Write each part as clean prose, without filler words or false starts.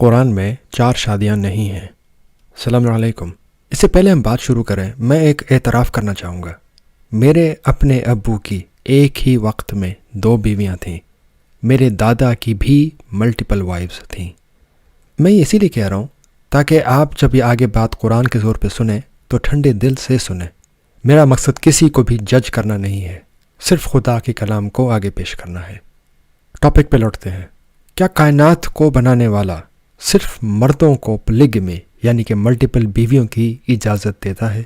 قرآن میں 4 شادیاں نہیں ہیں۔ السلام علیکم۔ اس سے پہلے ہم بات شروع کریں، میں ایک اعتراف کرنا چاہوں گا۔ میرے اپنے ابو کی ایک ہی وقت میں 2 بیویاں تھیں۔ میرے دادا کی بھی ملٹیپل وائفز تھیں۔ میں یہ اسی لیے کہہ رہا ہوں تاکہ آپ جب یہ آگے بات قرآن کے زور پہ سنیں تو ٹھنڈے دل سے سنیں۔ میرا مقصد کسی کو بھی جج کرنا نہیں ہے، صرف خدا کے کلام کو آگے پیش کرنا ہے۔ ٹاپک پہ لوٹتے ہیں۔ کیا کائنات کو بنانے والا صرف مردوں کو پولیگمی یعنی کہ ملٹیپل بیویوں کی اجازت دیتا ہے؟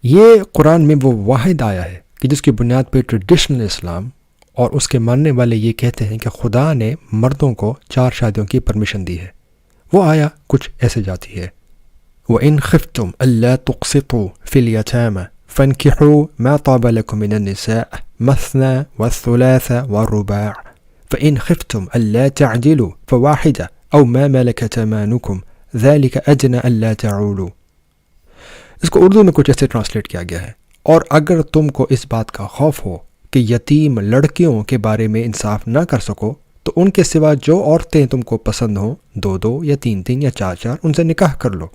یہ قرآن میں وہ واحد آیا ہے کہ جس کی بنیاد پہ ٹریڈیشنل اسلام اور اس کے ماننے والے یہ کہتے ہیں کہ خدا نے مردوں کو 4 شادیوں کی پرمیشن دی ہے۔ وہ آیا کچھ ایسے جاتی ہے، وَإِنْ خِفْتُمْ أَلَّا تُقْسِطُوا فِي الْيَتَامَى فَانكِحُوا مَا طَابَ لَكُم مِّنَ النِّسَاءِ مَثْنَىٰ وَالثُّلَاثَ وَالرُّبَاعَ فَإِنْ خِفْتُمْ أَلَّا تَعْدِلُوا فَوَاحِدَةً أَوْ مَا مَلَكَتْ أَيْمَانُكُمْ ذَلِكَ أَدْنَىٰ أَلَّا تَعُولُوا۔ اس کو اردو میں کچھ ایسے ٹرانسلیٹ کیا گیا ہے، اور اگر تم کو اس بات کا خوف ہو کہ یتیم لڑکیوں کے بارے میں انصاف نہ کر سکو تو ان کے سوا جو عورتیں تم کو پسند ہوں 2 یا 3 یا 4 ان سے نکاح کر لو۔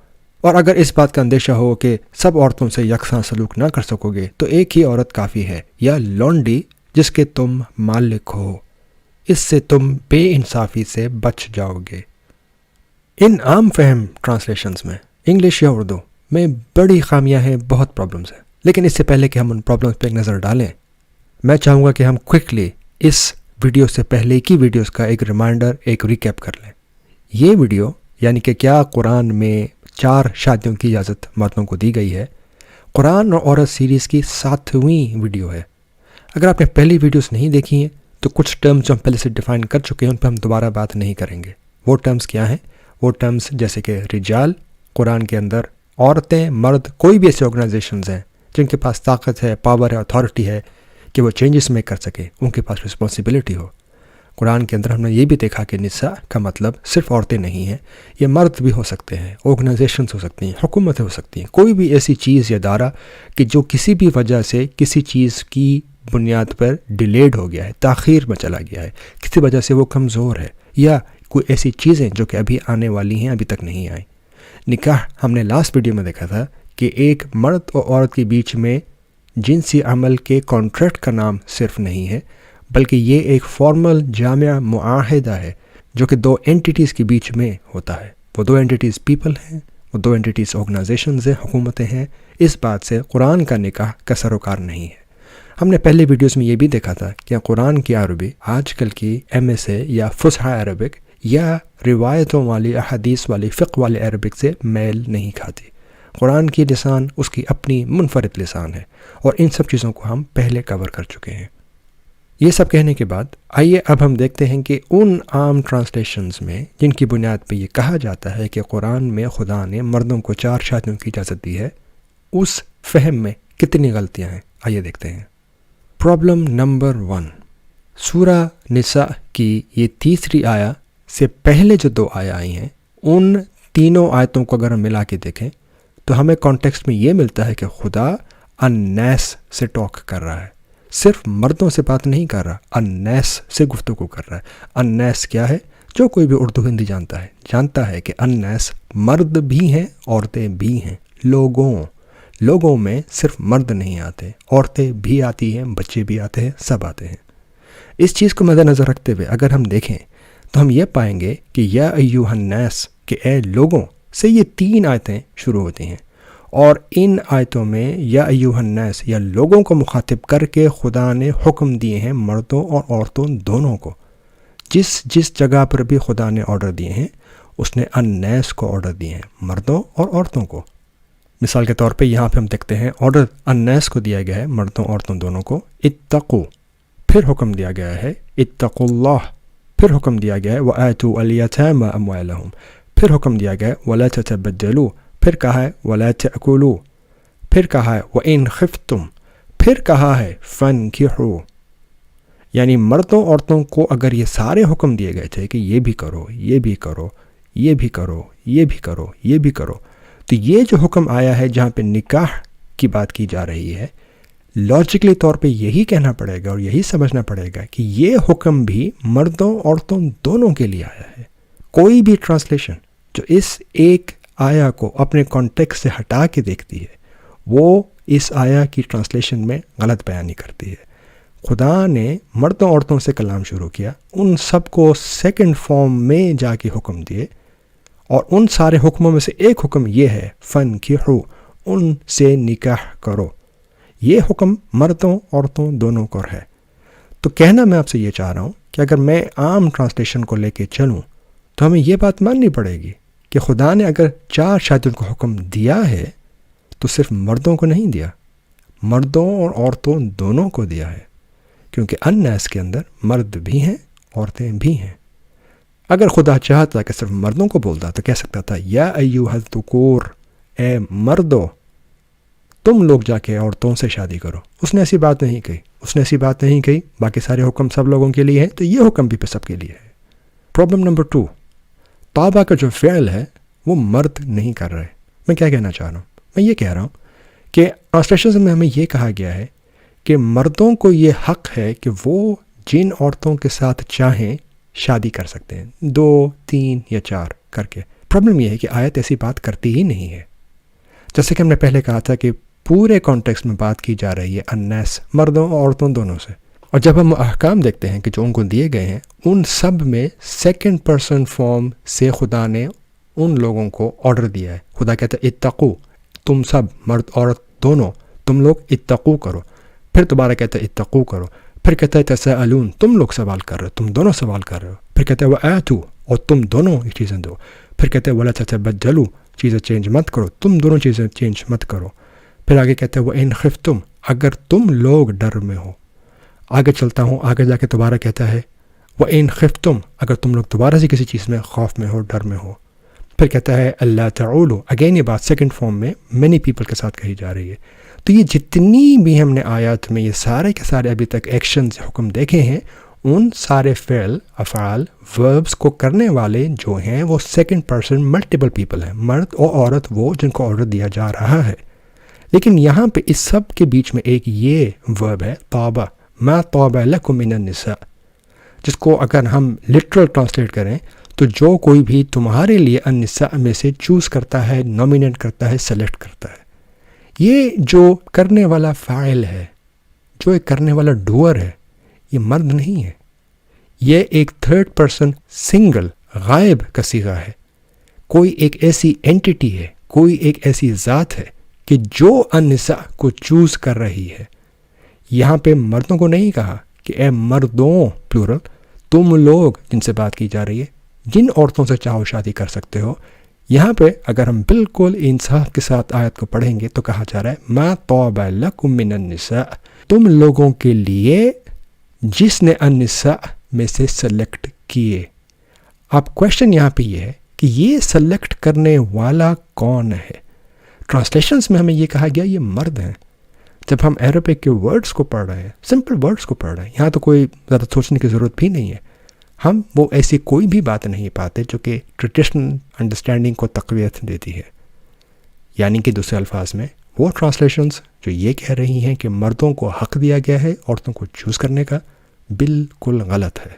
اور اگر اس بات کا اندیشہ ہو کہ سب عورتوں سے یکساں سلوک نہ کر سکو گے تو ایک ہی عورت کافی ہے، یا لونڈی جس کے تم مالک ہو۔ اس سے تم بے انصافی سے بچ جاؤ گے۔ ان عام فہم ٹرانسلیشنز میں انگلش یا اردو میں بڑی خامیاں ہیں، بہت پرابلمز ہیں، لیکن اس سے پہلے کہ ہم ان پرابلمز پہ ایک نظر ڈالیں، میں چاہوں گا کہ ہم کوئکلی اس ویڈیو سے پہلے کی ویڈیوز کا ایک ریمائنڈر، ایک ریکیپ کر لیں۔ یہ ویڈیو یعنی کہ کیا قرآن میں 4 شادیوں کی اجازت مردوں کو دی گئی ہے، قرآن اور عورت سیریز کی 7ویں ویڈیو ہے۔ اگر آپ نے پہلی ویڈیوز نہیں دیکھی ہیں تو کچھ ٹرمز جو ہم پہلے سے ڈیفائن کر چکے ہیں ان پہ ہم دوبارہ بات نہیں کریں گے۔ وہ ٹرمز کیا ہیں؟ وہ ٹرمز جیسے کہ رجال، قرآن کے اندر عورتیں، مرد، کوئی بھی ایسے آرگنائزیشنز ہیں جن کے پاس طاقت ہے، پاور ہے، اتھارٹی ہے کہ وہ چینجز میک کر سکیں، ان کے پاس رسپانسبلٹی ہو۔ قرآن کے اندر ہم نے یہ بھی دیکھا کہ نساء کا مطلب صرف عورتیں نہیں ہیں، یہ مرد بھی ہو سکتے ہیں، آرگنائزیشنز ہو سکتی ہیں، حکومتیں ہو سکتی ہیں، کوئی بھی ایسی چیز یا ادارہ کہ جو کسی بھی وجہ سے کسی چیز کی بنیاد پر ڈیلیڈ ہو گیا ہے، تاخیر میں چلا گیا ہے، کسی وجہ سے وہ کمزور ہے، یا کوئی ایسی چیزیں جو کہ ابھی آنے والی ہیں، ابھی تک نہیں آئیں۔ نکاح ہم نے لاسٹ ویڈیو میں دیکھا تھا کہ ایک مرد اور عورت کے بیچ میں جنسی عمل کے کانٹریکٹ کا نام صرف نہیں ہے، بلکہ یہ ایک فارمل جامع معاہدہ ہے جو کہ 2 اینٹیٹیز کے بیچ میں ہوتا ہے۔ وہ 2 اینٹیٹیز پیپل ہیں، وہ 2 اینٹیٹیز آرگنائزیشنز ہیں، حکومتیں ہیں۔ اس بات سے قرآن کا نکاح کا سروکار نہیں ہے۔ ہم نے پہلے ویڈیوز میں یہ بھی دیکھا تھا کہ قرآن کی عربی آج کل کی MSA یا فصحی عربک یا روایتوں والی، احادیث والی، فقہ والی عربک سے میل نہیں کھاتی۔ قرآن کی لسان اس کی اپنی منفرد لسان ہے، اور ان سب چیزوں کو ہم پہلے کور کر چکے ہیں۔ یہ سب کہنے کے بعد آئیے اب ہم دیکھتے ہیں کہ ان عام ٹرانسلیشنز میں جن کی بنیاد پہ یہ کہا جاتا ہے کہ قرآن میں خدا نے مردوں کو 4 شادیوں کی اجازت دی ہے، اس فہم میں کتنی غلطیاں ہیں، آئیے دیکھتے ہیں۔ پرابلم نمبر 1، سورہ نساء کی یہ 3 آیہ سے پہلے جو 2 آیہ آئی ہیں، ان تینوں آیتوں کو اگر ہم ملا کے دیکھیں تو ہمیں کانٹیکسٹ میں یہ ملتا ہے کہ خدا الناس سے ٹاک کر رہا ہے، صرف مردوں سے بات نہیں کر رہا، الناس سے گفتگو کر رہا ہے۔ الناس کیا ہے؟ جو کوئی بھی اردو ہندی جانتا ہے کہ الناس مرد بھی ہیں، عورتیں بھی ہیں۔ لوگوں میں صرف مرد نہیں آتے، عورتیں بھی آتی ہیں، بچے بھی آتے ہیں، سب آتے ہیں۔ اس چیز کو مد نظر رکھتے ہوئے اگر ہم دیکھیں تو ہم یہ پائیں گے کہ یا ایھا الناس، کہ اے لوگوں سے یہ 3 آیتیں شروع ہوتی ہیں، اور ان آیتوں میں یا ایھا الناس یا لوگوں کو مخاطب کر کے خدا نے حکم دیے ہیں مردوں اور عورتوں دونوں کو۔ جس جگہ پر بھی خدا نے آرڈر دیے ہیں اس نے الناس کو آرڈر دیے ہیں، مردوں اور عورتوں کو۔ مثال کے طور پہ یہاں پہ ہم دیکھتے ہیں آرڈر الناس کو دیا گیا ہے، مردوں عورتوں دونوں کو، اتقوا، پھر حکم دیا گیا ہے اتقوا اللہ، پھر حکم دیا گیا ہے وآتوا الیتامی اموالہم، پھر حکم دیا گیا ہے ولا تتبدلوا، پھر کہا ہے ولا تأکلوا، پھر کہا ہے وإن خفتم، پھر کہا ہے فانکحوا۔ یعنی مردوں عورتوں کو اگر یہ سارے حکم دیے گئے تھے کہ یہ بھی کرو، یہ بھی کرو، یہ بھی کرو، یہ بھی کرو، یہ بھی کرو، تو یہ جو حکم آیا ہے جہاں پہ نکاح کی بات کی جا رہی ہے، لاجکلی طور پہ یہی کہنا پڑے گا اور یہی سمجھنا پڑے گا کہ یہ حکم بھی مردوں عورتوں دونوں کے لیے آیا ہے۔ کوئی بھی ٹرانسلیشن جو اس ایک آیا کو اپنے کانٹیکسٹ سے ہٹا کے دیکھتی ہے وہ اس آیا کی ٹرانسلیشن میں غلط بیانی کرتی ہے۔ خدا نے مردوں عورتوں سے کلام شروع کیا، ان سب کو سیکنڈ فارم میں جا کے حکم دیے، اور ان سارے حکموں میں سے ایک حکم یہ ہے فَانْكِحُوا، ان سے نکاح کرو۔ یہ حکم مردوں عورتوں دونوں کو ہے۔ تو کہنا میں آپ سے یہ چاہ رہا ہوں کہ اگر میں عام ٹرانسلیشن کو لے کے چلوں تو ہمیں یہ بات ماننی پڑے گی کہ خدا نے اگر 4 شادیوں کو حکم دیا ہے تو صرف مردوں کو نہیں دیا، مردوں اور عورتوں دونوں کو دیا ہے، کیونکہ الناس کے اندر مرد بھی ہیں عورتیں بھی ہیں۔ اگر خدا چاہتا کہ صرف مردوں کو بولتا تو کہہ سکتا تھا یا ایھا الذکور، اے مردو تم لوگ جا کے عورتوں سے شادی کرو۔ اس نے ایسی بات نہیں کہی، اس نے ایسی بات نہیں کہی، باقی سارے حکم سب لوگوں کے لیے ہیں تو یہ حکم بھی پہ سب کے لیے ہے۔ پرابلم نمبر 2، توبہ کا جو فعل ہے وہ مرد نہیں کر رہے۔ میں کیا کہنا چاہ رہا ہوں؟ میں یہ کہہ رہا ہوں کہ ٹرانسلیشن میں ہمیں یہ کہا گیا ہے کہ مردوں کو یہ حق ہے کہ وہ جن عورتوں کے ساتھ چاہیں شادی کر سکتے ہیں، 2 3 یا 4 کر کے۔ پرابلم یہ ہے کہ آیت ایسی بات کرتی ہی نہیں ہے۔ جیسے کہ ہم نے پہلے کہا تھا کہ پورے کانٹیکسٹ میں بات کی جا رہی ہے الناس، مردوں اور عورتوں دونوں سے، اور جب ہم احکام دیکھتے ہیں کہ جو ان کو دیے گئے ہیں ان سب میں سیکنڈ پرسن فارم سے خدا نے ان لوگوں کو آرڈر دیا ہے۔ خدا کہتا ہے اتقو، تم سب مرد عورت دونوں تم لوگ اتقو کرو، پھر دوبارہ کہتا ہے اتقو کرو، پھر کہتا ہے تساءلون، تم لوگ سوال کر رہے ہو، تم دونوں سوال کر رہے ہو، پھر کہتا ہے وآتو، اور تم دونوں یہ چیزیں دو، پھر کہتا ہے ولا تتبدلوا، چیزیں چینج مت کرو، تم دونوں چیزیں چینج مت کرو، پھر آگے کہتا ہے وَإِنْ خِفْتُمْ، اگر تم لوگ ڈر میں ہو۔ آگے چلتا ہوں، آگے جا کے دوبارہ کہتا ہے وَإِنْ خِفْتُمْ، اگر تم لوگ دوبارہ سے کسی چیز میں خوف میں ہو، ڈر میں ہو، پھر کہتا ہے اللہ تعولوا، اگین یہ بات سیکنڈ فارم میں مینی پیپل کے ساتھ کہی جا رہی ہے۔ تو یہ جتنی بھی ہم نے آیات میں یہ سارے کے سارے ابھی تک ایکشنز حکم دیکھے ہیں، ان سارے فعل افعال وربس کو کرنے والے جو ہیں وہ سیکنڈ پرسن ملٹیپل پیپل ہیں، مرد اور عورت وہ جن کو آرڈر دیا جا رہا ہے۔ لیکن یہاں پہ اس سب کے بیچ میں ایک یہ ورب ہے طابہ، ما طاب لکم من النساء، جس کو اگر ہم لٹرل ٹرانسلیٹ کریں تو جو کوئی بھی تمہارے لیے النساء میں سے چوز کرتا ہے، نومینیٹ کرتا ہے، سلیکٹ کرتا ہے، یہ جو کرنے والا فاعل ہے، جو ایک کرنے والا ڈوئر ہے، یہ مرد نہیں ہے، یہ ایک تھرڈ پرسن سنگل غائب کا صیغہ ہے۔ کوئی ایک ایسی اینٹیٹی ہے، کوئی ایک ایسی ذات ہے کہ جو النساء کو چوز کر رہی ہے۔ یہاں پہ مردوں کو نہیں کہا کہ اے مردوں پلورل، تم لوگ جن سے بات کی جا رہی ہے، جن عورتوں سے چاہو شادی کر سکتے ہو۔ یہاں پہ اگر ہم بالکل انصاف کے ساتھ آیت کو پڑھیں گے تو کہا جا رہا ہے ما طاب لکم من النساء، تم لوگوں کے لیے جس نے النساء میں سے سلیکٹ کیے۔ اب کویشچن یہاں پہ یہ ہے کہ یہ سلیکٹ کرنے والا کون ہے؟ ٹرانسلیشنز میں ہمیں یہ کہا گیا یہ مرد ہیں۔ جب ہم عربک کے ورڈز کو پڑھ رہے ہیں، سمپل ورڈز کو پڑھ رہے ہیں، یہاں تو کوئی زیادہ سوچنے کی ضرورت بھی نہیں ہے، ہم وہ ایسی کوئی بھی بات نہیں پاتے جو کہ ٹریڈیشنل انڈرسٹینڈنگ کو تقویت دیتی ہے۔ یعنی کہ دوسرے الفاظ میں وہ ٹرانسلیشنز جو یہ کہہ رہی ہیں کہ مردوں کو حق دیا گیا ہے عورتوں کو چوز کرنے کا، بالکل غلط ہے۔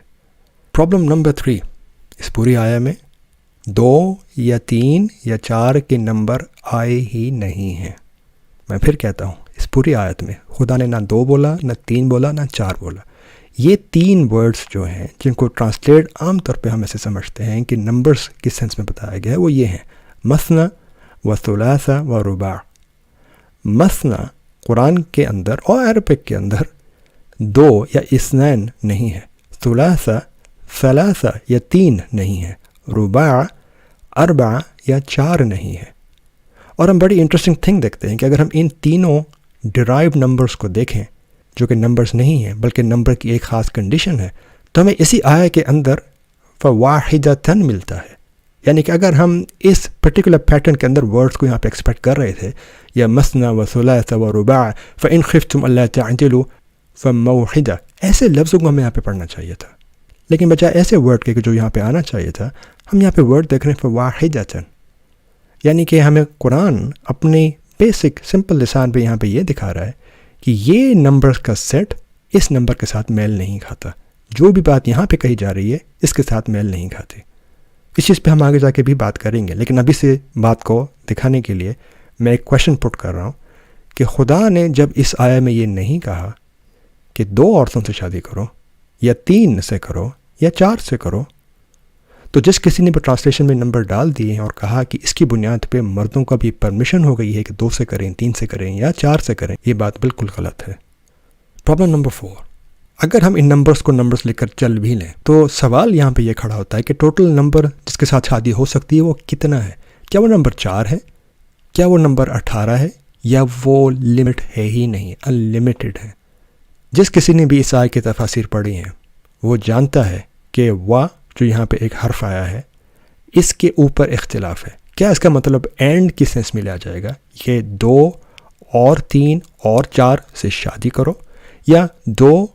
پرابلم نمبر 3، اس پوری آیا میں 2 یا 3 یا 4 کے نمبر آئے ہی نہیں ہیں۔ میں پھر کہتا ہوں، اس پوری آیت میں خدا نے نہ 2 بولا، نہ 3 بولا، نہ 4 بولا۔ یہ 3 ورڈز جو ہیں جن کو ٹرانسلیٹ عام طور پہ ہم ایسے سمجھتے ہیں کہ نمبرز کے سینس میں بتایا گیا ہے، وہ یہ ہیں مثنی و ثلاث و رباع۔ مثنی قرآن کے اندر اور عربک کے اندر 2 یا اثنین نہیں ہے، ثلاثہ یا 3 نہیں ہے، رباع 4 یا 4 نہیں ہے۔ اور ہم بڑی انٹرسٹنگ تھنگ دیکھتے ہیں کہ اگر ہم ان تینوں ڈرائیو نمبرز کو دیکھیں جو کہ نمبرز نہیں ہیں بلکہ نمبر کی ایک خاص کنڈیشن ہے، تو ہمیں اسی آیہ کے اندر فواحدۃ ملتا ہے۔ یعنی کہ اگر ہم اس پرٹیکولر پیٹرن کے اندر ورڈز کو یہاں پہ ایکسپیکٹ کر رہے تھے، یا مثنی و ثلاث و رباع فإن خفتم الا تعدلوا فموحدہ، ایسے لفظوں کو ہمیں یہاں پہ پڑھنا چاہیے تھا، لیکن بجائے ایسے ورڈ کے جو یہاں پہ آنا چاہیے تھا، ہم یہاں پہ ورڈ دیکھ رہے ہیں فواحدۃ۔ یعنی کہ ہمیں قرآن اپنی بیسک سمپل لسان پہ یہاں پہ یہ دکھا رہا ہے کہ یہ نمبر کا سیٹ اس نمبر کے ساتھ میل نہیں کھاتا، جو بھی بات یہاں پہ کہی جا رہی ہے اس کے ساتھ میل نہیں کھاتی۔ اس چیز پہ ہم آگے جا کے بھی بات کریں گے، لیکن ابھی سے بات کو دکھانے کے لیے میں ایک کویشچن پٹ کر رہا ہوں کہ خدا نے جب اس آیت میں یہ نہیں کہا کہ 2 عورتوں سے شادی کرو یا 3 سے کرو یا 4 سے کرو، تو جس کسی نے بھی ٹرانسلیشن میں نمبر ڈال دیے ہیں اور کہا کہ اس کی بنیاد پہ مردوں کا بھی پرمیشن ہو گئی ہے کہ 2 سے کریں، 3 سے کریں یا 4 سے کریں، یہ بات بالکل غلط ہے۔ پرابلم نمبر 4، اگر ہم ان نمبرز کو نمبرز لے کر چل بھی لیں تو سوال یہاں پہ یہ کھڑا ہوتا ہے کہ ٹوٹل نمبر جس کے ساتھ شادی ہو سکتی ہے وہ کتنا ہے؟ کیا وہ نمبر 4 ہے؟ کیا وہ نمبر 18 ہے؟ یا وہ لمٹ ہے ہی نہیں، ان لمیٹڈ ہے؟ جس کسی نے بھی اس آیت کی تفاسیر پڑھی ہیں وہ جانتا ہے کہ وا جو یہاں پہ ایک حرف آیا ہے اس کے اوپر اختلاف ہے۔ کیا اس کا مطلب اینڈ کی سینس میں لیا جائے گا کہ 2 اور 3 اور 4 سے شادی کرو، یا 2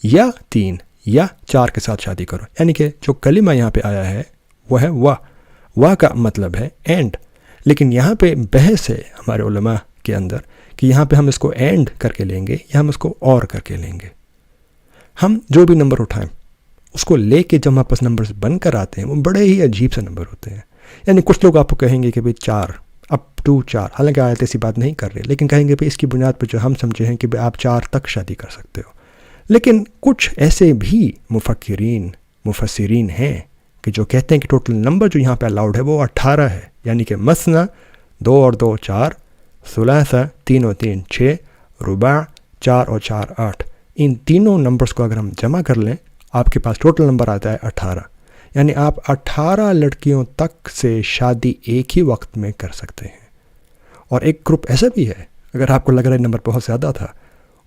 یا 3 یا 4 کے ساتھ شادی کرو؟ یعنی کہ جو کلمہ یہاں پہ آیا ہے وہ ہے وا کا مطلب ہے اینڈ، لیکن یہاں پہ بحث ہے ہمارے علماء کے اندر کہ یہاں پہ ہم اس کو اینڈ کر کے لیں گے یا ہم اس کو اور کر کے لیں گے۔ ہم جو بھی نمبر اٹھائیں اس کو لے کے جب ہمارے پاس نمبرز بن کر آتے ہیں وہ بڑے ہی عجیب سے نمبر ہوتے ہیں۔ یعنی کچھ لوگ آپ کو کہیں گے کہ بھئی 4 اپ ٹو 4، حالانکہ آیت ایسی بات نہیں کر رہے، لیکن کہیں گے بھئی اس کی بنیاد پہ جو ہم سمجھے ہیں کہ بھئی آپ 4 تک شادی کر سکتے ہو۔ لیکن کچھ ایسے بھی مفسرین ہیں کہ جو کہتے ہیں کہ ٹوٹل نمبر جو یہاں پہ الاؤڈ ہے وہ 18 ہے، یعنی کہ مثنی 2 اور 2 4، ثلاثہ 3 اور 3 6، رباع 4 اور 4 8۔ ان تینوں نمبرز کو اگر ہم جمع کر لیں آپ کے پاس ٹوٹل نمبر آتا ہے 18، یعنی آپ 18 لڑکیوں تک سے شادی ایک ہی وقت میں کر سکتے ہیں۔ اور ایک گروپ ایسا بھی ہے، اگر آپ کو لگ رہا ہے نمبر بہت زیادہ تھا،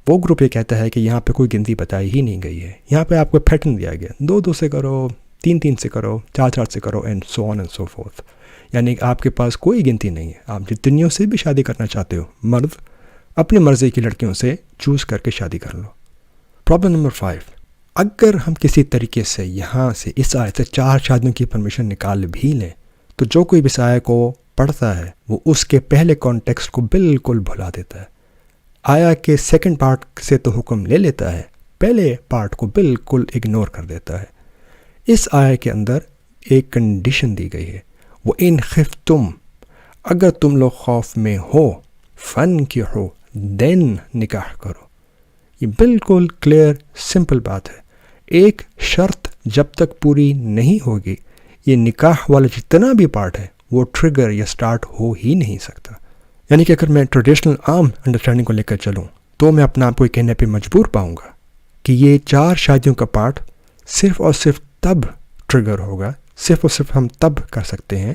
وہ گروپ یہ کہتا ہے کہ یہاں پہ کوئی گنتی بتائی ہی نہیں گئی ہے، یہاں پہ آپ کو پیٹرن دیا گیا 2 2 سے کرو، 3 3 سے کرو، 4 4 سے کرو، and so on and so forth. یعنی کہ آپ کے پاس کوئی گنتی نہیں ہے، آپ جتنیوں سے بھی شادی کرنا چاہتے ہو، مرد اپنی مرضی کی لڑکیوں سے چوز کر کے شادی کر لو۔ پرابلم نمبر 5، اگر ہم کسی طریقے سے یہاں سے اس آیت سے 4 شادیوں کی پرمیشن نکال بھی لیں تو جو کوئی بھی اس آیت کو پڑھتا ہے وہ اس کے پہلے کانٹیکسٹ کو بالکل بھلا دیتا ہے۔ آیا کے سیکنڈ پارٹ سے تو حکم لے لیتا ہے، پہلے پارٹ کو بالکل اگنور کر دیتا ہے۔ اس آیت کے اندر ایک کنڈیشن دی گئی ہے، وہ ان خفتم، اگر تم لوگ خوف میں ہو، فن کی ہو، دین نکاح کرو۔ یہ بالکل کلیئر سمپل بات ہے۔ ایک شرط جب تک پوری نہیں ہوگی یہ نکاح والا جتنا بھی پارٹ ہے وہ ٹریگر یا سٹارٹ ہو ہی نہیں سکتا۔ یعنی کہ اگر میں ٹریڈیشنل عام انڈرسٹینڈنگ کو لے کر چلوں تو میں اپنا آپ کو یہ کہنے پہ مجبور پاؤں گا کہ یہ 4 شادیوں کا پارٹ صرف اور صرف تب ٹریگر ہوگا، صرف اور صرف ہم تب کر سکتے ہیں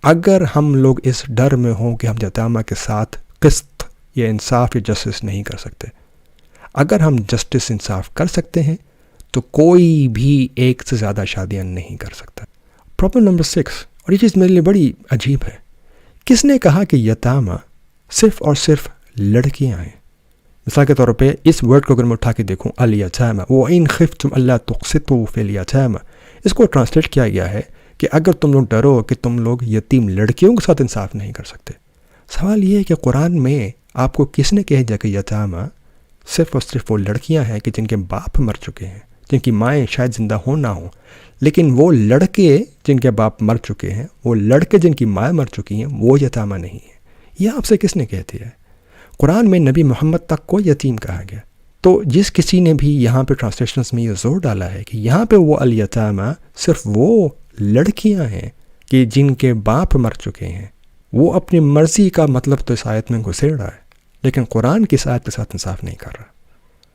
اگر ہم لوگ اس ڈر میں ہوں کہ ہم یتامہ کے ساتھ قسط یا انصاف یا جسٹس نہیں کر سکتے۔ اگر ہم جسٹس انصاف کر سکتے ہیں تو کوئی بھی ایک سے زیادہ شادیاں نہیں کر سکتا۔ پرابلم نمبر 6، اور یہ چیز میرے لیے بڑی عجیب ہے، کس نے کہا کہ یتامہ صرف اور صرف لڑکیاں ہیں؟ مثال کے طور پہ اس ورڈ کو اگر میں اٹھا کے دیکھوں، الیتامہ، وَإِنْ خِفْتُمْ أَلَّا تُقْسِطُوا فِي الْيَتَامَى، اس کو ٹرانسلیٹ کیا گیا ہے کہ اگر تم لوگ ڈرو کہ تم لوگ یتیم لڑکیوں کے ساتھ انصاف نہیں کر سکتے۔ سوال یہ ہے کہ قرآن میں آپ کو کس نے کہہ دیا کہ یتامہ صرف اور صرف وہ لڑکیاں ہیں کہ جن کے باپ مر چکے ہیں، جن کی مائیں شاید زندہ ہوں نہ ہوں، لیکن وہ لڑکے جن کے باپ مر چکے ہیں، وہ لڑکے جن کی مائیں مر چکی ہیں، وہ یتامہ نہیں ہیں؟ یہ آپ سے کس نے کہہ دیا ہے؟ قرآن میں نبی محمد تک کو یتیم کہا گیا۔ تو جس کسی نے بھی یہاں پہ ٹرانسلیشنز میں یہ زور ڈالا ہے کہ یہاں پہ وہ الیتامہ صرف وہ لڑکیاں ہیں کہ جن کے باپ مر چکے ہیں، وہ اپنی مرضی کا مطلب تو اس آیت میں گھسیڑ رہا ہے، لیکن قرآن کی اس آیت کے ساتھ انصاف نہیں کر رہا۔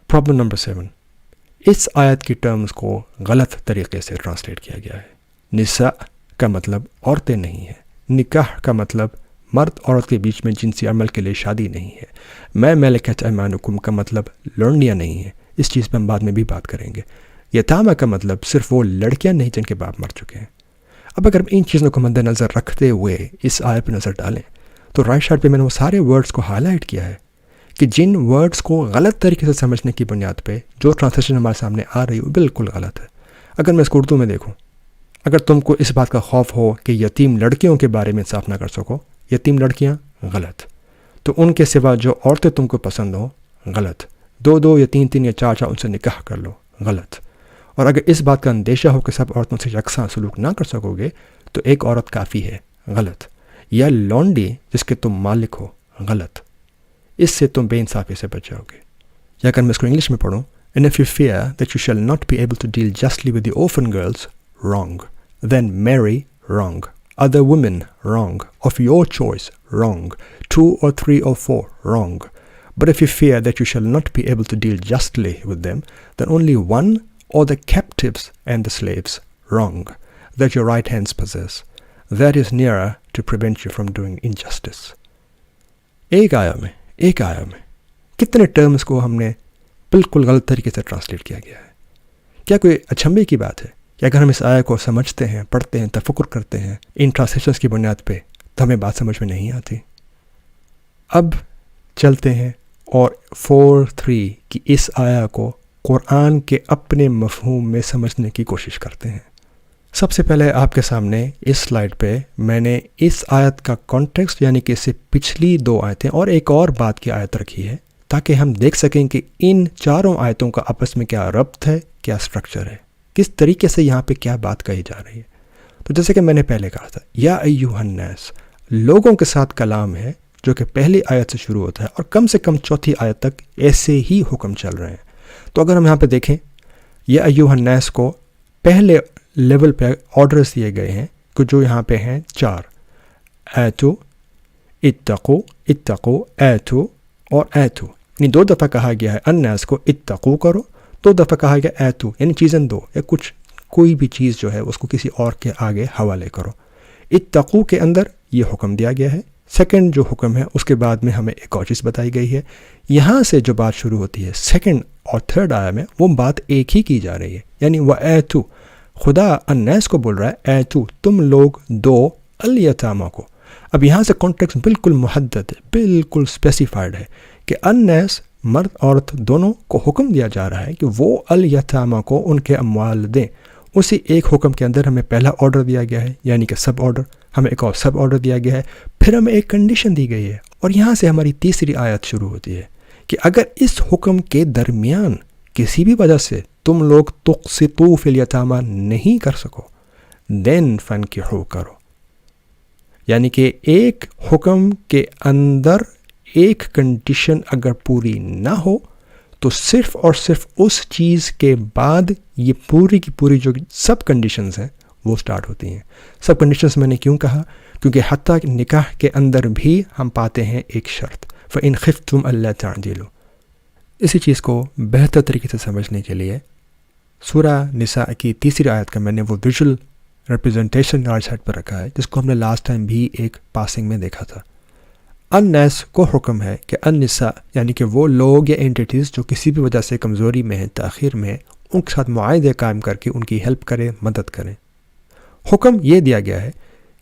پرابلم نمبر 7، اس آیت کی ٹرمز کو غلط طریقے سے ٹرانسلیٹ کیا گیا ہے۔ نساء کا مطلب عورتیں نہیں ہے، نکاح کا مطلب مرد عورت کے بیچ میں جنسی عمل کے لیے شادی نہیں ہے، میں ملکت ایمانکم کا مطلب لڑنیاں نہیں ہیں، اس چیز پہ ہم بعد میں بھی بات کریں گے۔ یتامہ کا مطلب صرف وہ لڑکیاں نہیں جن کے باپ مر چکے ہیں۔ اب اگر ان چیزوں کو مد نظر رکھتے ہوئے اس آیت پہ نظر ڈالیں تو رائٹ سائڈ پہ میں نے وہ سارے ورڈز کو ہائی لائٹ کیا ہے کہ جن ورڈز کو غلط طریقے سے سمجھنے کی بنیاد پہ جو ٹرانسلیشن ہمارے سامنے آ رہی ہے وہ بالکل غلط ہے۔ اگر میں اس کو اردو میں دیکھوں، اگر تم کو اس بات کا خوف ہو کہ یتیم لڑکیوں کے بارے میں انصاف نہ کر سکو، یتیم لڑکیاں غلط، تو ان کے سوا جو عورتیں تم کو پسند ہو غلط، 2 2 یا 3 3 یا 4 4 ان سے نکاح کر لو غلط۔ اور اگر اس بات کا اندیشہ ہو کہ سب عورتوں سے یکساں سلوک نہ کر سکو گے تو ایک عورت کافی ہے، غلط. یا لونڈی جس کے تم مالک ہو، غلط. اس سے تم بے انصافی سے بچ جاؤ گے. یا اگر میں اس کو انگلش میں پڑھوں، and if you fear that you shall not be able to deal justly with the orphan girls, wrong. Then marry, wrong. Other women, wrong. Of your choice, wrong. 2 or 3 or 4, wrong. But if you fear that you shall not be able to deal justly with them, then only one or the captives and the slaves, wrong, that your right hands possess. That is nearer to prevent you from doing injustice. ایک آیا میں کتنے terms کو ہم نے بالکل غلط طریقے سے ٹرانسلیٹ کیا گیا ہے. کیا کوئی اچھمبے کی بات ہے کہ اگر ہم اس آیت کو سمجھتے ہیں، پڑھتے ہیں، تفکر کرتے ہیں ان ٹرانسلیشنز کی بنیاد پہ، تو ہمیں بات سمجھ میں نہیں آتی؟ اب چلتے ہیں اور 4:3 کی اس آیت کو قرآن کے اپنے مفہوم میں سمجھنے کی کوشش کرتے ہیں. سب سے پہلے آپ کے سامنے اس سلائیڈ پہ میں نے اس آیت کا کانٹیکسٹ یعنی کہ اس سے پچھلی 2 آیتیں اور ایک اور بات کی آیت رکھی ہے، تاکہ ہم دیکھ سکیں کہ ان چاروں آیتوں کا آپس میں کیا ربط ہے، کیا سٹرکچر ہے، کس طریقے سے یہاں پہ کیا بات کہی جا رہی ہے. تو جیسے کہ میں نے پہلے کہا تھا، یا ایھا الناس، لوگوں کے ساتھ کلام ہے جو کہ پہلی آیت سے شروع ہوتا ہے اور کم سے کم چوتھی آیت تک ایسے ہی حکم چل رہے ہیں. تو اگر ہم یہاں پہ دیکھیں، یا ایھا الناس کو پہلے لیول پہ آرڈرز دیے گئے ہیں کہ جو یہاں پہ ہیں 4، ایتو، اتقو، اتقو، ایتو اور ایتو. یعنی 2 دفعہ کہا گیا ہے الناس کو اتقو کرو، 2 دفعہ کہا گیا ایتو، یعنی چیزیں دو یا کوئی بھی چیز جو ہے اس کو کسی اور کے آگے حوالے کرو. اتقو کے اندر یہ حکم دیا گیا ہے. سیکنڈ جو حکم ہے اس کے بعد میں ہمیں ایک اور چیز بتائی گئی ہے. یہاں سے جو بات شروع ہوتی ہے سیکنڈ اور تھرڈ آیا میں، وہ بات ایک ہی کی جا رہی ہے. یعنی وہ ایتو، خدا الناس کو بول رہا ہے ایتو، تم لوگ دو الیتامہ کو. اب یہاں سے کانٹیکسٹ بالکل محدد ہے، بالکل اسپیسیفائڈ ہے کہ الناس، مرد عورت دونوں کو حکم دیا جا رہا ہے کہ وہ الیتامہ کو ان کے اموال دیں. اسی ایک حکم کے اندر ہمیں پہلا آرڈر دیا گیا ہے یعنی کہ سب آرڈر، ہمیں ایک اور سب آرڈر دیا گیا ہے، پھر ہمیں ایک کنڈیشن دی گئی ہے. اور یہاں سے ہماری تیسری آیت شروع ہوتی ہے کہ اگر اس حکم کے درمیان کسی بھی وجہ سے تم لوگ تقسطوا فی الیتامہ نہیں کر سکو، دین فانکحوا کرو. یعنی کہ ایک حکم کے اندر ایک کنڈیشن اگر پوری نہ ہو تو صرف اور صرف اس چیز کے بعد یہ پوری کی پوری جو سب کنڈیشنز ہیں وہ سٹارٹ ہوتی ہیں. سب کنڈیشنز میں نے کیوں کہا؟ کیونکہ حتیٰ نکاح کے اندر بھی ہم پاتے ہیں ایک شرط، فَإِنْ خِفْتُمْ أَلَّا تَعْدِلُوا. اسی چیز کو بہتر طریقے سے سمجھنے کے لیے سورہ نساء کی تیسری آیت کا میں نے وہ ویژول ریپرزنٹیشن ہمارے سائٹ پر رکھا ہے، جس کو ہم نے لاسٹ ٹائم بھی ایک پاسنگ میں دیکھا تھا. الناس کو حکم ہے کہ النساء یعنی کہ وہ لوگ یا اینٹیٹیز جو کسی بھی وجہ سے کمزوری میں ہیں، تاخیر میں ہیں، ان کے ساتھ معاہدے قائم کر کے ان کی ہیلپ کریں، مدد کریں. حکم یہ دیا گیا ہے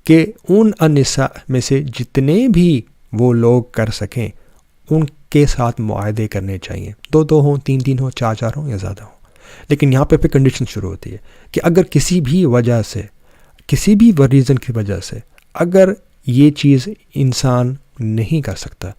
کہ ان النساء میں سے جتنے بھی وہ لوگ کر سکیں ان کے ساتھ معاہدے کرنے چاہیے، 2 ہوں، 3 ہوں، 4 ہوں یا زیادہ ہوں. لیکن یہاں پہ کنڈیشن شروع ہوتی ہے کہ اگر کسی بھی وجہ سے، کسی بھی ریزن کی وجہ سے اگر یہ چیز انسان نہیں کر سکتا،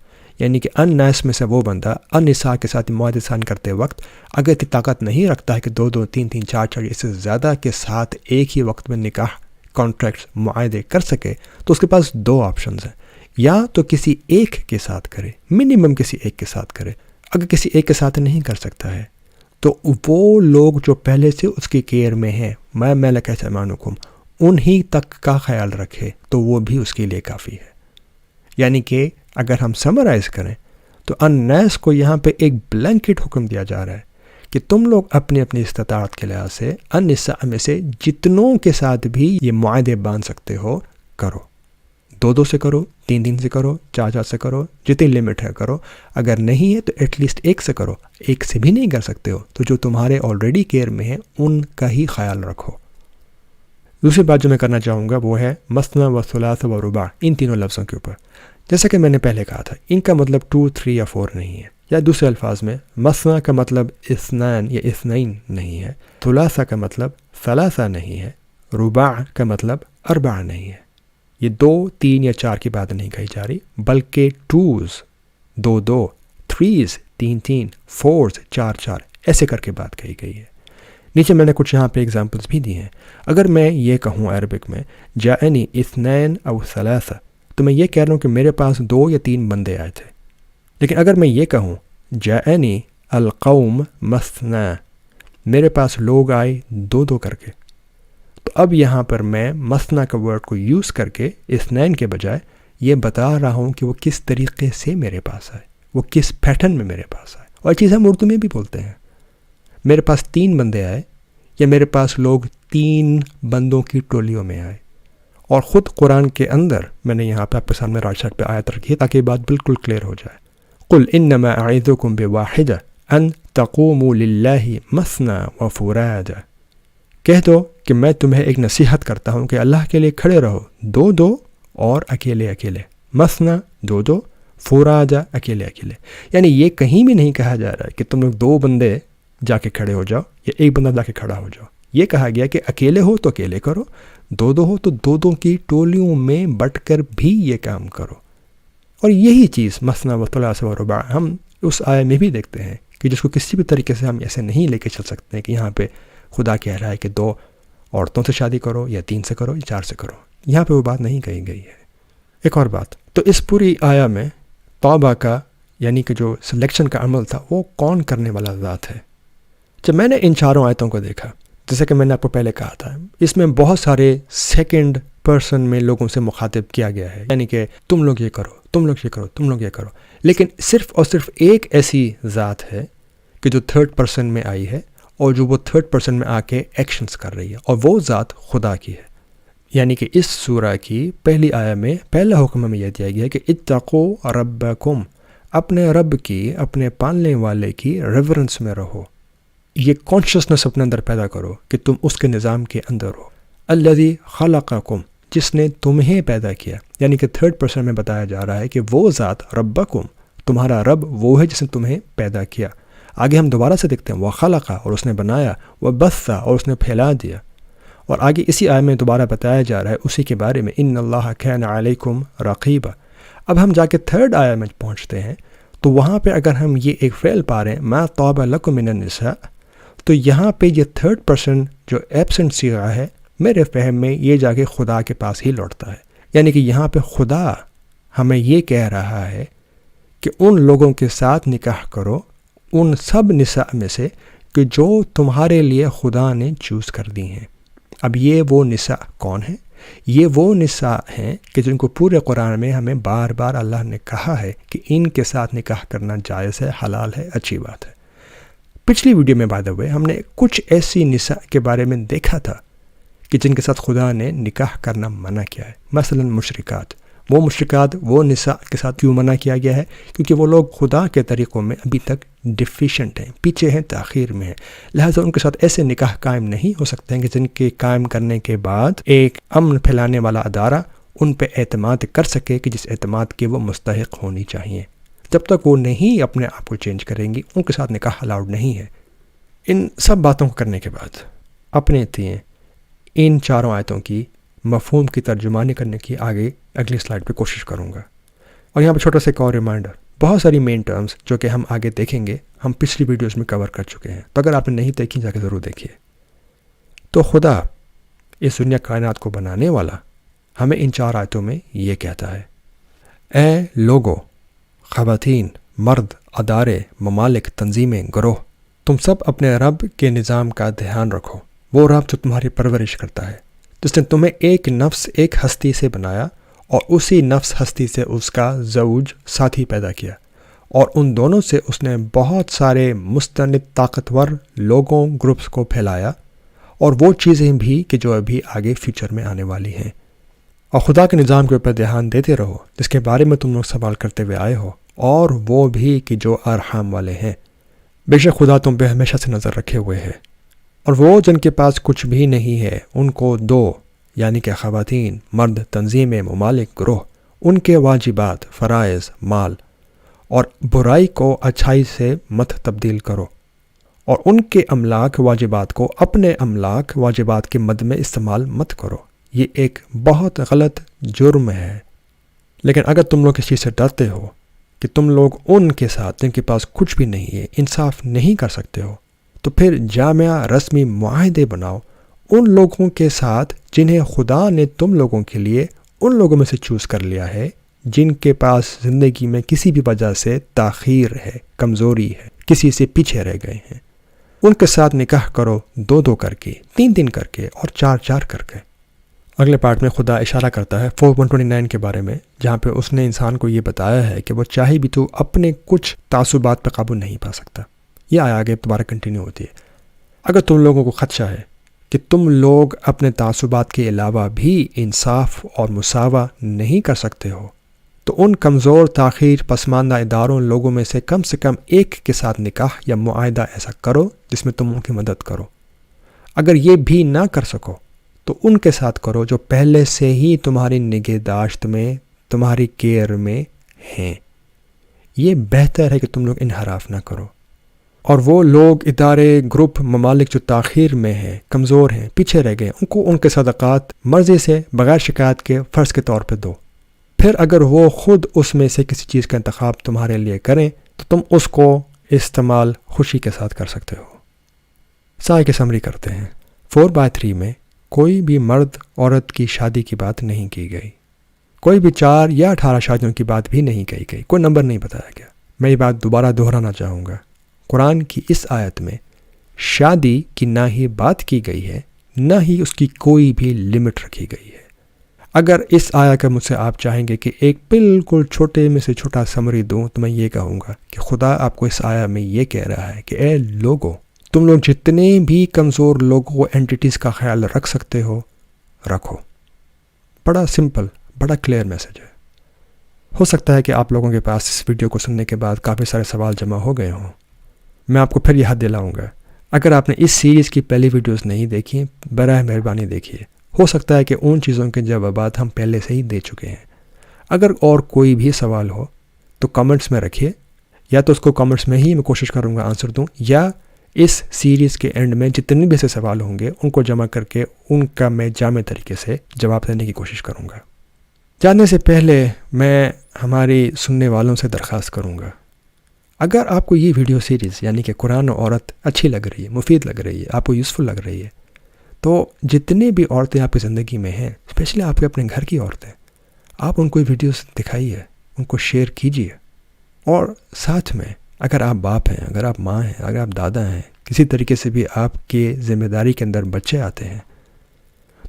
یعنی کہ الناس میں سے وہ بندہ النساء کے ساتھ معاہدے سائن کرتے وقت اگر اتنی طاقت نہیں رکھتا ہے کہ 2 3 4 اس سے زیادہ کے ساتھ ایک ہی وقت میں نکاح کانٹریکٹس معاہدے کر سکے، تو اس کے پاس 2 آپشنز ہیں. یا تو کسی ایک کے ساتھ کرے، منیمم کسی ایک کے ساتھ کرے. اگر کسی ایک کے ساتھ نہیں کر سکتا ہے تو وہ لوگ جو پہلے سے اس کی کیئر میں ہیں، میں ملک ایمانکم، انہی تک کا خیال رکھے تو وہ بھی اس کے لیے کافی ہے. یعنی کہ اگر ہم سمرائز کریں تو الناس کو یہاں پہ ایک بلینکٹ حکم دیا جا رہا ہے کہ تم لوگ اپنی استطاعت کے لحاظ سے النساء میں سے جتنوں کے ساتھ بھی یہ معاہدے باندھ سکتے ہو کرو. 2 سے کرو، 3 سے کرو، 4 سے کرو، جتنی لمٹ ہے کرو. اگر نہیں ہے تو ایٹ لیسٹ 1 سے کرو. 1 سے بھی نہیں کر سکتے ہو تو جو تمہارے آلریڈی کیئر میں ہیں ان کا ہی خیال رکھو. دوسری بات جو میں کرنا چاہوں گا وہ ہے مثنی و ثلاث و رباع، ان تینوں لفظوں کے اوپر. جیسا کہ میں نے پہلے کہا تھا، ان کا مطلب 2، 3 یا 4 نہیں ہے. یا دوسرے الفاظ میں مثنی کا مطلب اثنان یا اثنین نہیں ہے، ثلاثہ کا مطلب ثلاثہ نہیں ہے، رباع کا مطلب اربع نہیں ہے. یہ 2، 3 یا 4 کی بات نہیں کہی جا رہی، بلکہ 2s 2، 3s 3، 4s 4 ایسے کر کے بات کہی گئی ہے. نیچے میں نے کچھ یہاں پہ اگزامپلس بھی دی ہیں. اگر میں یہ کہوں عربک میں جاءنی اثنین او ثلاثہ، تو میں یہ کہہ رہا ہوں کہ میرے پاس 2 یا 3 بندے آئے تھے. لیکن اگر میں یہ کہوں جاءنی القوم مثنا، میرے پاس لوگ آئے 2 کر کے، تو اب یہاں پر میں مثنا کا ورڈ کو یوز کر کے اثنین کے بجائے یہ بتا رہا ہوں کہ وہ کس طریقے سے میرے پاس آئے، وہ کس پیٹرن میں میرے پاس آئے. اور چیز ہم اردو میں بھی بولتے ہیں، میرے پاس 3 بندے آئے یا میرے پاس لوگ 3 بندوں کی ٹولیوں میں آئے. اور خود قرآن کے اندر میں نے یہاں پہ آپ کے سامنے رائٹ سائڈ پہ آیت رکھی ہے تاکہ یہ بات بالکل کلیئر ہو جائے. قل انما اعظکم بواحدہ ان تقوموا للہ مثنى وفرادا، کہہ دو کہ میں تمہیں ایک نصیحت کرتا ہوں کہ اللہ کے لیے کھڑے رہو 2 اور اکیلے اکیلے، مثنى 2 فرادا اکیلے اکیلے. یعنی یہ کہیں بھی نہیں کہا جا رہا ہے کہ تم لوگ 2 بندے جا کے کھڑے ہو جاؤ یا 1 بندہ جا کے کھڑا ہو جاؤ. یہ کہا گیا کہ اکیلے ہو تو اکیلے کرو، 2 ہو تو 2 کی ٹولیوں میں بٹ کر بھی یہ کام کرو. اور یہی چیز مثنى وثلاث ورباع ہم اس آیے میں بھی دیکھتے ہیں کہ جس کو کسی بھی طریقے سے ہم ایسے نہیں لے کے چل سکتے ہیں کہ یہاں پہ خدا کہہ رہا ہے کہ 2 عورتوں سے شادی کرو یا 3 سے کرو یا 4 سے کرو. یہاں پہ وہ بات نہیں کہی گئی ہے. ایک اور بات، تو اس پوری آیا میں توبہ کا یعنی کہ جو سلیکشن کا عمل تھا وہ کون کرنے والا ذات ہے؟ جب میں نے ان 4 آیتوں کو دیکھا، جیسے کہ میں نے آپ کو پہلے کہا تھا، اس میں بہت سارے سیکنڈ پرسن میں لوگوں سے مخاطب کیا گیا ہے، یعنی کہ تم لوگ یہ کرو، تم لوگ یہ کرو، تم لوگ یہ کرو. لیکن صرف اور صرف ایک ایسی ذات ہے کہ جو 3rd پرسن میں آئی ہے اور جو وہ 3rd پرسن میں آ کے ایکشنز کر رہی ہے، اور وہ ذات خدا کی ہے. یعنی کہ اس سورہ کی پہلی آیہ میں پہلا حکم ہمیں یہ دیا گیا ہے کہ اتقوا ربکم، اپنے رب کی، اپنے پالنے والے کی ریورنس میں رہو. یہ کانشیسنس اپنے اندر پیدا کرو کہ تم اس کے نظام کے اندر ہو. الذی خلقکم، جس نے تمہیں پیدا کیا. یعنی کہ 3rd پرسن میں بتایا جا رہا ہے کہ وہ ذات ربکم، تمہارا رب وہ ہے جس نے تمہیں پیدا کیا. آگے ہم دوبارہ سے دیکھتے ہیں وہ خلقہ، اور اس نے بنایا، وہ بث، اور اس نے پھیلا دیا. اور آگے اسی آیت میں دوبارہ بتایا جا رہا ہے اسی کے بارے میں ان اللہ کان علیکم رقیبا. اب ہم جا کے 3rd آیت میں پہنچتے ہیں تو وہاں پہ اگر ہم یہ ایک فعل پا رہے ہیں ما طاب لکم من النساء، تو یہاں پہ یہ 3rd پرسن جو ایبسنٹ صیغہ ہے میرے فہم میں یہ جا کے خدا کے پاس ہی لوٹتا ہے. یعنی کہ یہاں پہ خدا ہمیں یہ کہہ رہا ہے کہ ان لوگوں کے ساتھ نکاح کرو، ان سب نساء میں سے کہ جو تمہارے لیے خدا نے چوز کر دی ہیں. اب یہ وہ نساء کون ہیں؟ یہ وہ نساء ہیں کہ جن کو پورے قرآن میں ہمیں بار بار اللہ نے کہا ہے کہ ان کے ساتھ نکاح کرنا جائز ہے، حلال ہے، اچھی بات ہے. پچھلی ویڈیو میں بائی دا وے ہم نے کچھ ایسی نساء کے بارے میں دیکھا تھا کہ جن کے ساتھ خدا نے نکاح کرنا منع کیا ہے. مثلا مشرکات، وہ مشرکات وہ نساء کے ساتھ کیوں منع کیا گیا ہے؟ کیونکہ وہ لوگ خدا کے طریقوں میں ابھی تک ڈیفیشنٹ ہیں، پیچھے ہیں، تاخیر میں ہیں. لہٰذا ان کے ساتھ ایسے نکاح قائم نہیں ہو سکتے ہیں کہ جن کے قائم کرنے کے بعد ایک امن پھیلانے والا ادارہ ان پہ اعتماد کر سکے کہ جس اعتماد کے وہ مستحق ہونی چاہیے. جب تک وہ نہیں اپنے آپ کو چینج کریں گی ان کے ساتھ نکاح الاؤڈ نہیں ہے. ان سب باتوں کو کرنے کے بعد اپنے تئیں ان 4 آیتوں کی مفہوم کی ترجمانی کرنے کی آگے اگلی سلائڈ پہ کوشش کروں گا. اور یہاں پہ چھوٹا سا ایک اور ریمائنڈر، بہت ساری مین ٹرمز جو کہ ہم آگے دیکھیں گے ہم پچھلی ویڈیوز میں کور کر چکے ہیں، تو اگر آپ نے نہیں دیکھی جا کے ضرور دیکھیے. تو خدا اس دنیا کائنات کو بنانے والا ہمیں ان 4 آیتوں میں یہ کہتا ہے، اے لوگو، خواتین، مرد، ادارے، ممالک، تنظیمیں، گروہ، تم سب اپنے رب کے نظام کا دھیان رکھو. وہ رب جو تمہاری پرورش کرتا ہے، جس نے تمہیں ایک نفس، ایک ہستی سے بنایا اور اسی نفس ہستی سے اس کا زوج، ساتھی پیدا کیا، اور ان دونوں سے اس نے بہت سارے مستند طاقتور لوگوں، گروپس کو پھیلایا، اور وہ چیزیں بھی کہ جو ابھی آگے فیوچر میں آنے والی ہیں. اور خدا کے نظام کے اوپر دھیان دیتے رہو جس کے بارے میں تم لوگ سوال کرتے ہوئے آئے ہو، اور وہ بھی کہ جو ارحام والے ہیں. بے شک خدا تم پہ ہمیشہ سے نظر رکھے ہوئے ہے. اور وہ جن کے پاس کچھ بھی نہیں ہے ان کو دو، یعنی کہ خواتین، مرد، تنظیمیں، ممالک، گروہ، ان کے واجبات، فرائض، مال، اور برائی کو اچھائی سے مت تبدیل کرو، اور ان کے املاک، واجبات کو اپنے املاک، واجبات کے مد میں استعمال مت کرو. یہ ایک بہت غلط جرم ہے. لیکن اگر تم لوگ اس چیز سے ڈرتے ہو کہ تم لوگ ان کے ساتھ جن کے پاس کچھ بھی نہیں ہے انصاف نہیں کر سکتے ہو، تو پھر جامع رسمی معاہدے بناؤ ان لوگوں کے ساتھ جنہیں خدا نے تم لوگوں کے لیے ان لوگوں میں سے چوز کر لیا ہے جن کے پاس زندگی میں کسی بھی وجہ سے تاخیر ہے، کمزوری ہے، کسی سے پیچھے رہ گئے ہیں۔ ان کے ساتھ نکاح کرو 2 کر کے، 3 کر کے اور 4 کر کے۔ اگلے پارٹ میں خدا اشارہ کرتا ہے 4:129 کے بارے میں، جہاں پہ اس نے انسان کو یہ بتایا ہے کہ وہ چاہے بھی تو اپنے کچھ تعصبات پہ قابو نہیں پا سکتا۔ یہ آگے دوبارہ کنٹینیو ہوتی ہے۔ اگر تم لوگوں کو خدشہ ہے کہ تم لوگ اپنے تعصبات کے علاوہ بھی انصاف اور مساوات نہیں کر سکتے ہو، تو ان کمزور، تاخیر پسماندہ اداروں لوگوں میں سے کم ایک کے ساتھ نکاح یا معاہدہ ایسا کرو جس میں تم ان کی مدد کرو۔ اگر یہ بھی نہ کر سکو تو ان کے ساتھ کرو جو پہلے سے ہی تمہاری نگہداشت میں، تمہاری کیئر میں ہیں۔ یہ بہتر ہے کہ تم لوگ انحراف نہ کرو۔ اور وہ لوگ، ادارے، گروپ، ممالک جو تاخیر میں ہیں، کمزور ہیں، پیچھے رہ گئے، ان کو ان کے صدقات مرضی سے بغیر شکایت کے فرض کے طور پہ دو۔ پھر اگر وہ خود اس میں سے کسی چیز کا انتخاب تمہارے لیے کریں تو تم اس کو استعمال خوشی کے ساتھ کر سکتے ہو۔ سائے کی سمری کرتے ہیں۔ 4/3 میں کوئی بھی مرد عورت کی شادی کی بات نہیں کی گئی، کوئی بھی 4 یا 18 شادیوں کی بات بھی نہیں کہی گئی، کوئی نمبر نہیں بتایا گیا۔ میں یہ بات دوبارہ دہرانا چاہوں گا، قرآن کی اس آیت میں شادی کی نہ ہی بات کی گئی ہے، نہ ہی اس کی کوئی بھی لمٹ رکھی گئی ہے۔ اگر اس آیت کا مجھ سے آپ چاہیں گے کہ ایک بالکل چھوٹے میں سے چھوٹا سمری دوں تو میں یہ کہوں گا کہ خدا آپ کو اس آیت میں یہ کہہ رہا ہے کہ اے لوگو، تم لوگ جتنے بھی کمزور لوگوں اینٹیٹیز کا خیال رکھ سکتے ہو رکھو۔ بڑا سمپل، بڑا کلیئر میسج ہے۔ ہو سکتا ہے کہ آپ لوگوں کے پاس اس ویڈیو کو سننے کے بعد کافی سارے سوال جمع ہو گئے ہوں۔ میں آپ کو پھر یاد دلاؤں گا، اگر آپ نے اس سیریز کی پہلی ویڈیوز نہیں دیکھی، براہ مہربانی دیکھیے۔ ہو سکتا ہے کہ ان چیزوں کے جوابات ہم پہلے سے ہی دے چکے ہیں۔ اگر اور کوئی بھی سوال ہو تو کمنٹس میں رکھیے، یا تو اس کو کمنٹس میں ہی میں کوشش کروں گا آنسر دوں، یا اس سیریز کے اینڈ میں جتنے بھی ایسے سوال ہوں گے ان کو جمع کر کے ان کا میں جامع طریقے سے جواب دینے کی کوشش کروں گا۔ جاننے سے پہلے میں ہماری سننے والوں سے درخواست کروں گا، اگر آپ کو یہ ویڈیو سیریز یعنی کہ قرآن و عورت اچھی لگ رہی ہے، مفید لگ رہی ہے، آپ کو یوزفل لگ رہی ہے، تو جتنے بھی عورتیں آپ کی زندگی میں ہیں، اسپیشلی آپ کے اپنے گھر کی عورتیں، آپ ان کو ویڈیوز دکھائیے، ان کو شیئر کیجیے۔ اور ساتھ میں اگر آپ باپ ہیں، اگر آپ ماں ہیں، اگر آپ دادا ہیں، کسی طریقے سے بھی آپ کے ذمہ داری کے اندر بچے آتے ہیں،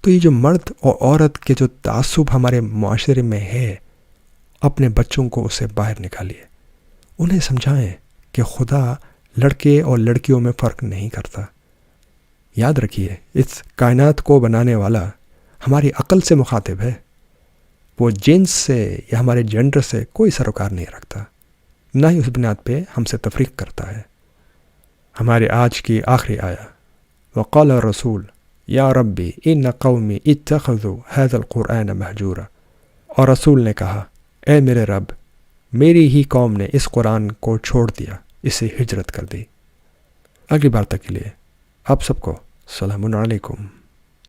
تو یہ جو مرد اور عورت کے جو تعصب ہمارے معاشرے میں ہے، اپنے بچوں کو اس سے باہر نکالیے۔ انہیں سمجھائیں کہ خدا لڑکے اور لڑکیوں میں فرق نہیں کرتا۔ یاد رکھیے، اس کائنات کو بنانے والا ہماری عقل سے مخاطب ہے، وہ جنس سے یا ہمارے جینڈر سے کوئی سروکار نہیں رکھتا، نہ ہی اس بنیاد پہ ہم سے تفریق کرتا ہے۔ ہمارے آج کی آخری آیا، وقال الرسول یا ربی ان قومی اتخذوا هذا القرآن مہجورا، اور رسول نے کہا، اے میرے رب، میری ہی قوم نے اس قرآن کو چھوڑ دیا، اسے ہجرت کر دی۔ اگلی بار تک کے لیے آپ سب کو السلام علیکم۔